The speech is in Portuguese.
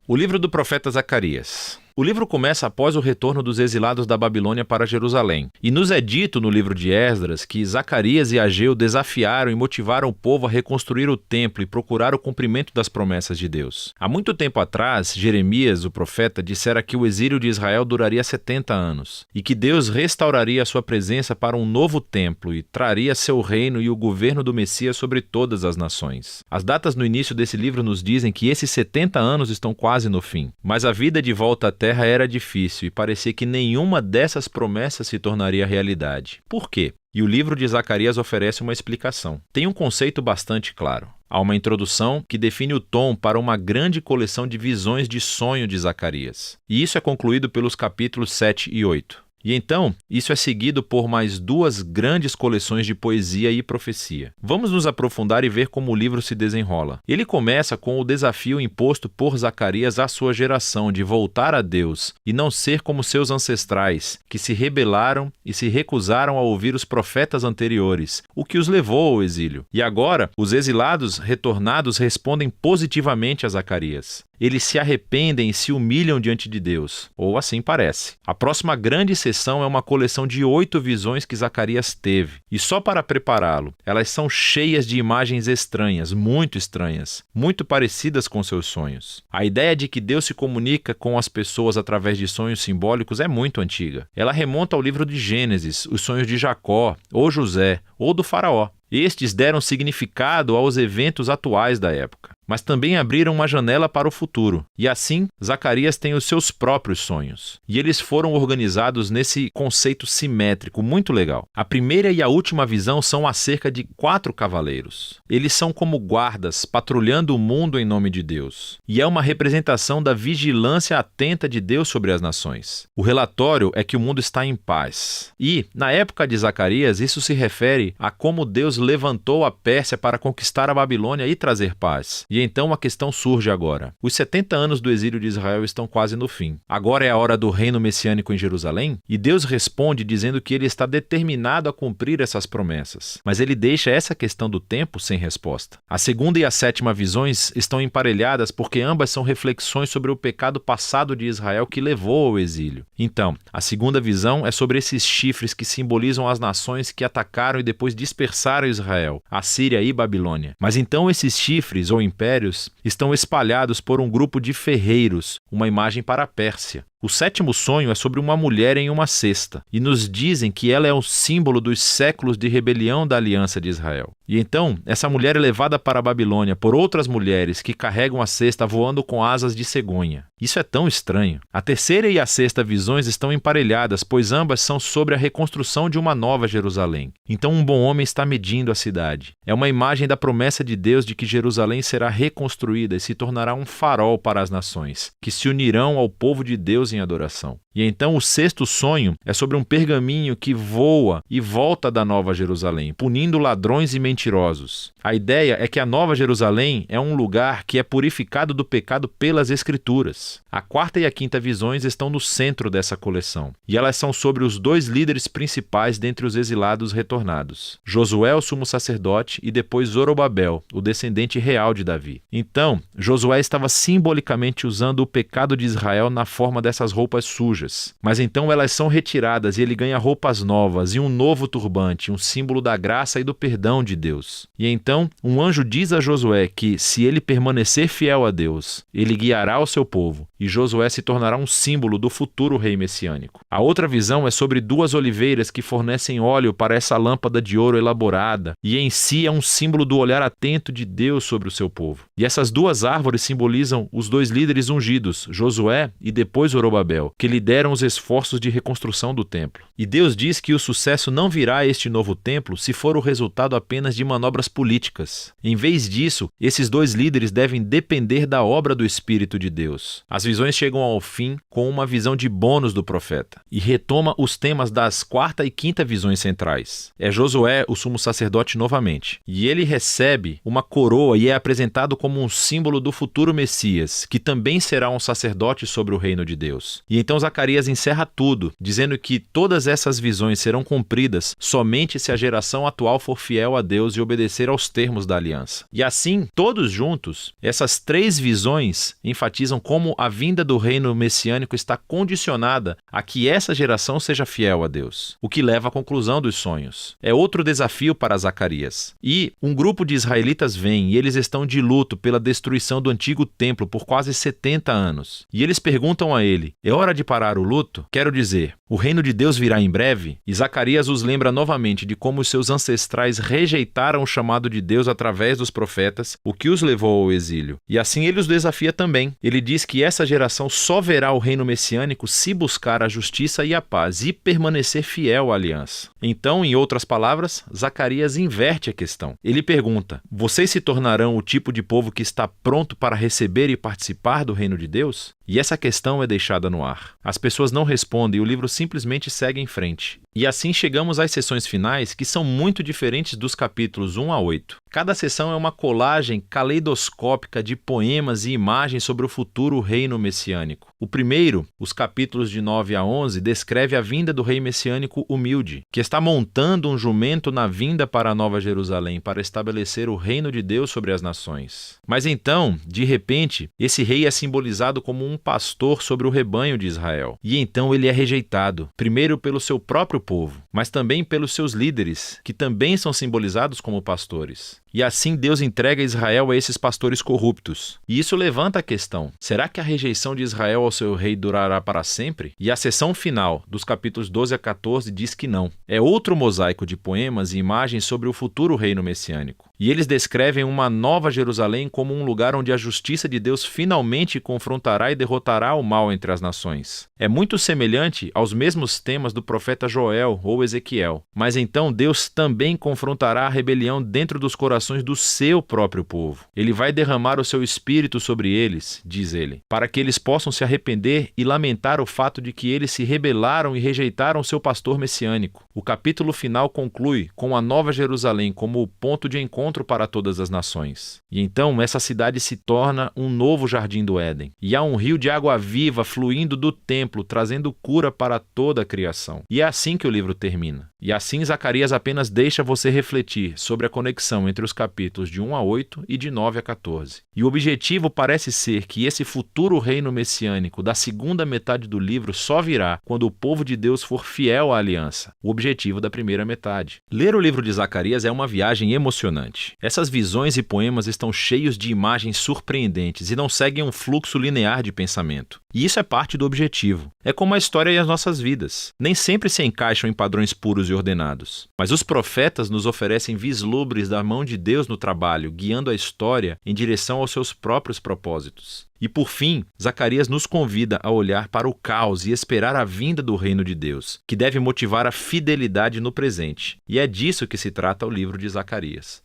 O livro do profeta Zacarias. O livro começa após o retorno dos exilados da Babilônia para Jerusalém. E nos é dito no livro de Esdras que Zacarias e Ageu desafiaram e motivaram o povo a reconstruir o templo e procurar o cumprimento das promessas de Deus. Há muito tempo atrás, Jeremias, o profeta, dissera que o exílio de Israel duraria 70 anos e que Deus restauraria a sua presença para um novo templo e traria seu reino e o governo do Messias sobre todas as nações. As datas no início desse livro nos dizem que esses 70 anos estão quase no fim, mas a vida de volta à terra era difícil e parecia que nenhuma dessas promessas se tornaria realidade. Por quê? E o livro de Zacarias oferece uma explicação. Tem um conceito bastante claro. Há uma introdução que define o tom para uma grande coleção de visões de sonho de Zacarias. E isso é concluído pelos capítulos 7 e 8. E então, isso é seguido por mais duas grandes coleções de poesia e profecia. Vamos nos aprofundar e ver como o livro se desenrola. Ele começa com o desafio imposto por Zacarias à sua geração de voltar a Deus e não ser como seus ancestrais, que se rebelaram e se recusaram a ouvir os profetas anteriores, o que os levou ao exílio. E agora, os exilados retornados respondem positivamente a Zacarias. Eles se arrependem e se humilham diante de Deus, ou assim parece. A próxima grande sessão é uma coleção de 8 visões que Zacarias teve, e só para prepará-lo, elas são cheias de imagens estranhas, muito parecidas com seus sonhos. A ideia de que Deus se comunica com as pessoas através de sonhos simbólicos é muito antiga. Ela remonta ao livro de Gênesis, os sonhos de Jacó, ou José, ou do faraó. Estes deram significado aos eventos atuais da época, mas também abriram uma janela para o futuro. E assim, Zacarias tem os seus próprios sonhos. E eles foram organizados nesse conceito simétrico muito legal. A primeira e a última visão são acerca de 4 cavaleiros. Eles são como guardas, patrulhando o mundo em nome de Deus. E é uma representação da vigilância atenta de Deus sobre as nações. O relatório é que o mundo está em paz. E, na época de Zacarias, isso se refere a como Deus levantou a Pérsia para conquistar a Babilônia e trazer paz. E então a questão surge agora. Os 70 anos do exílio de Israel estão quase no fim. Agora é a hora do reino messiânico em Jerusalém? E Deus responde dizendo que ele está determinado a cumprir essas promessas. Mas ele deixa essa questão do tempo sem resposta. A segunda e a sétima visões estão emparelhadas porque ambas são reflexões sobre o pecado passado de Israel que levou ao exílio. Então, a segunda visão é sobre esses chifres que simbolizam as nações que atacaram e depois dispersaram Israel, Assíria e Babilônia. Mas então esses chifres ou impérios estão espalhados por um grupo de ferreiros, uma imagem para a Pérsia. O sétimo sonho é sobre uma mulher em uma cesta, e nos dizem que ela é o símbolo dos séculos de rebelião da aliança de Israel. E então, essa mulher é levada para a Babilônia por outras mulheres que carregam a cesta voando com asas de cegonha. Isso é tão estranho. A terceira e a sexta visões estão emparelhadas, pois ambas são sobre a reconstrução de uma nova Jerusalém. Então um bom homem está medindo a cidade. É uma imagem da promessa de Deus de que Jerusalém será reconstruída e se tornará um farol para as nações, que se unirão ao povo de Deus em adoração. E então o sexto sonho é sobre um pergaminho que voa e volta da Nova Jerusalém, punindo ladrões e mentirosos. A ideia é que a Nova Jerusalém é um lugar que é purificado do pecado pelas Escrituras. A quarta e a quinta visões estão no centro dessa coleção, e elas são sobre os 2 líderes principais dentre os exilados retornados, Josué, o sumo sacerdote, e depois Zorobabel, o descendente real de Davi. Então, Josué estava simbolicamente usando o pecado de Israel na forma dessas roupas sujas, mas então elas são retiradas e ele ganha roupas novas e um novo turbante, um símbolo da graça e do perdão de Deus. E então, um anjo diz a Josué que, se ele permanecer fiel a Deus, ele guiará o seu povo, e Josué se tornará um símbolo do futuro rei messiânico. A outra visão é sobre 2 oliveiras que fornecem óleo para essa lâmpada de ouro elaborada, e em si é um símbolo do olhar atento de Deus sobre o seu povo. E essas 2 árvores simbolizam os 2 líderes ungidos, Josué e depois Zorobabel, que lideram os esforços de reconstrução do templo. E Deus diz que o sucesso não virá a este novo templo se for o resultado apenas de manobras políticas. Em vez disso, esses 2 líderes devem depender da obra do Espírito de Deus. As visões chegam ao fim com uma visão de bônus do profeta e retoma os temas das 4ª e 5ª visões centrais. É Josué, o sumo sacerdote, novamente, e ele recebe uma coroa e é apresentado como um símbolo do futuro Messias, que também será um sacerdote sobre o reino de Deus. Deus. E então Zacarias encerra tudo, dizendo que todas essas visões serão cumpridas somente se a geração atual for fiel a Deus e obedecer aos termos da aliança. E assim, todos juntos, essas três visões enfatizam como a vinda do reino messiânico está condicionada a que essa geração seja fiel a Deus, o que leva à conclusão dos sonhos. É outro desafio para Zacarias. E um grupo de israelitas vem e eles estão de luto pela destruição do antigo templo por quase 70 anos. E eles perguntam a ele: é hora de parar o luto? Quero dizer, o reino de Deus virá em breve? E Zacarias os lembra novamente de como os seus ancestrais rejeitaram o chamado de Deus através dos profetas, o que os levou ao exílio. E assim ele os desafia também. Ele diz que essa geração só verá o reino messiânico se buscar a justiça e a paz e permanecer fiel à aliança. Então, em outras palavras, Zacarias inverte a questão. Ele pergunta: vocês se tornarão o tipo de povo que está pronto para receber e participar do reino de Deus? E essa questão é deixada no ar. As pessoas não respondem e o livro simplesmente segue em frente. E assim chegamos às sessões finais, que são muito diferentes dos capítulos 1 a 8. Cada sessão é uma colagem caleidoscópica de poemas e imagens sobre o futuro reino messiânico. O primeiro, os capítulos de 9 a 11, descreve a vinda do rei messiânico humilde, que está montando um jumento na vinda para a Nova Jerusalém para estabelecer o reino de Deus sobre as nações. Mas então, de repente, esse rei é simbolizado como um pastor sobre o rebanho de Israel. E então ele é rejeitado, primeiro pelo seu próprio povo, mas também pelos seus líderes, que também são simbolizados como pastores. E assim Deus entrega Israel a esses pastores corruptos. E isso levanta a questão: será que a rejeição de Israel ao seu rei durará para sempre? E a seção final, dos capítulos 12 a 14, diz que não. É outro mosaico de poemas e imagens sobre o futuro reino messiânico. E eles descrevem uma nova Jerusalém como um lugar onde a justiça de Deus finalmente confrontará e derrotará o mal entre as nações. É muito semelhante aos mesmos temas do profeta Joel ou Ezequiel. Mas então Deus também confrontará a rebelião dentro dos corações do seu próprio povo. Ele vai derramar o seu espírito sobre eles, diz ele, para que eles possam se arrepender e lamentar o fato de que eles se rebelaram e rejeitaram seu pastor messiânico. O capítulo final conclui com a Nova Jerusalém como o ponto de encontro para todas as nações. E então essa cidade se torna um novo jardim do Éden. E há um rio de água viva fluindo do templo, trazendo cura para toda a criação. E é assim que o livro termina. E assim Zacarias apenas deixa você refletir sobre a conexão entre os capítulos de 1 a 8 e de 9 a 14. E o objetivo parece ser que esse futuro reino messiânico da segunda metade do livro só virá quando o povo de Deus for fiel à aliança, o objetivo da primeira metade. Ler o livro de Zacarias é uma viagem emocionante. Essas visões e poemas estão cheios de imagens surpreendentes e não seguem um fluxo linear de pensamento. E isso é parte do objetivo. É como a história e as nossas vidas. Nem sempre se encaixam em padrões puros e ordenados. Mas os profetas nos oferecem vislumbres da mão de Deus no trabalho, guiando a história em direção aos seus próprios propósitos. E por fim, Zacarias nos convida a olhar para o caos e esperar a vinda do reino de Deus, que deve motivar a fidelidade no presente. E é disso que se trata o livro de Zacarias.